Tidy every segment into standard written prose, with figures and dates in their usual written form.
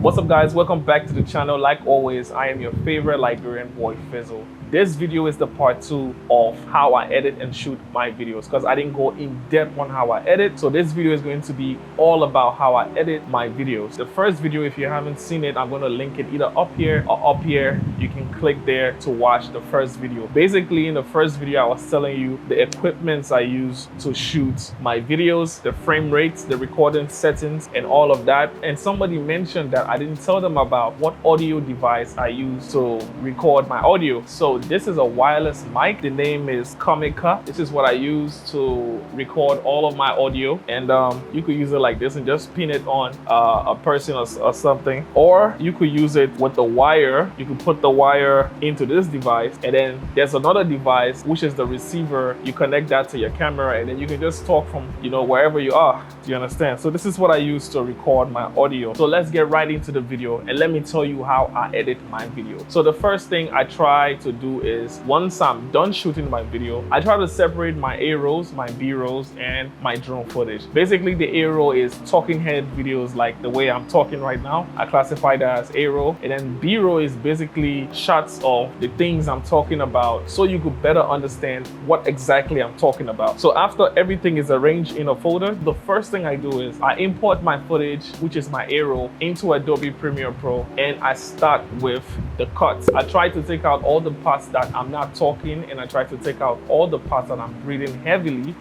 What's up guys, welcome back to the channel. Like always, I am your favorite Liberian boy, Fizzle. This video is the part 2 of how I edit and shoot my videos because I didn't go in depth on how I edit. So this video is going to be all about how I edit my videos. The first video, if you haven't seen it, I'm going to link it either up here or up here. You can click there to watch the first video. Basically, in the first video, I was telling you the equipments I use to shoot my videos, the frame rates, the recording settings, and all of that. And somebody mentioned that I didn't tell them about what audio device I use to record my audio. So this is a wireless mic. The name is Comica. This is what I use to record all of my audio. And you could use it like this and just pin it on a person or something. Or you could use it with the wire. You could put the wire into this device. And then there's another device, which is the receiver. You connect that to your camera and then you can just talk from, wherever you are. Do you understand? So this is what I use to record my audio. So let's get right into the video and let me tell you how I edit my video. So the first thing I try to do is once I'm done shooting my video, I try to separate my A rolls, my B rolls, and my drone footage. Basically, the A roll is talking head videos like the way I'm talking right now. I classify that as A roll. And then B roll is basically shots of the things I'm talking about so you could better understand what exactly I'm talking about. So after everything is arranged in a folder, the first thing I do is I import my footage, which is my A roll, into Adobe Premiere Pro, and I start with the cuts. I try to take out all the parts that I'm not talking, and I try to take out all the parts that I'm breathing heavily,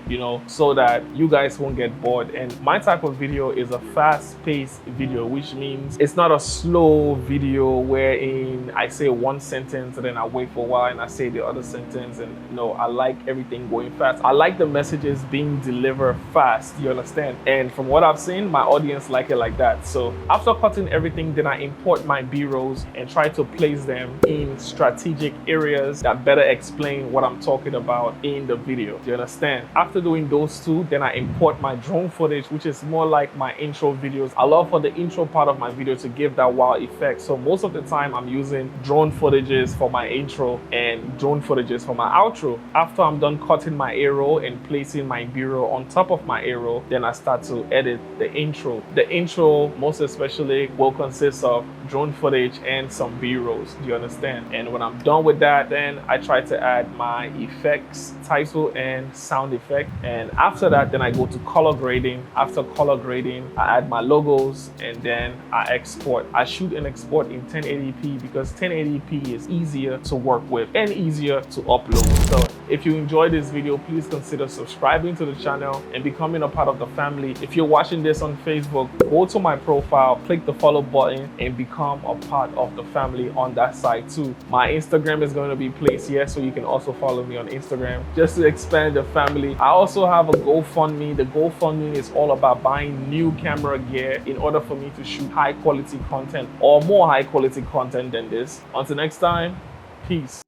so that you guys won't get bored. And my type of video is a fast-paced video, which means it's not a slow video wherein I say one sentence and then I wait for a while and I say the other sentence, and I like everything going fast. I like the messages being delivered fast, you understand? And from what I've seen, my audience like it like that. So after cutting everything, then I import my B-rolls and try to place them in strategic areas that better explain what I'm talking about in the video. Do you understand? After doing those two, then I import my drone footage, which is more like my intro videos. I love for the intro part of my video to give that wow effect. So most of the time I'm using drone footages for my intro and drone footages for my outro. After I'm done cutting my A-roll and placing my B-roll on top of my A-roll, then I start to edit the intro. The intro most especially will consist of drone footage and some B-rolls. Do you understand? And when I'm done with that, then I try to add my effects, title and sound effect. And after that, then I go to color grading. After color grading, I add my logos and then I export. I shoot and export in 1080p because 1080p is easier to work with and easier to upload. So if you enjoyed this video, please consider subscribing to the channel and becoming a part of the family. If you're watching this on Facebook, go to my profile, click the follow button and become a part of the family on that side too. My Instagram is going to be placed here, so you can also follow me on Instagram just to expand the family. I also have a GoFundMe. The GoFundMe is all about buying new camera gear in order for me to shoot high quality content or more high quality content than this. Until next time, peace.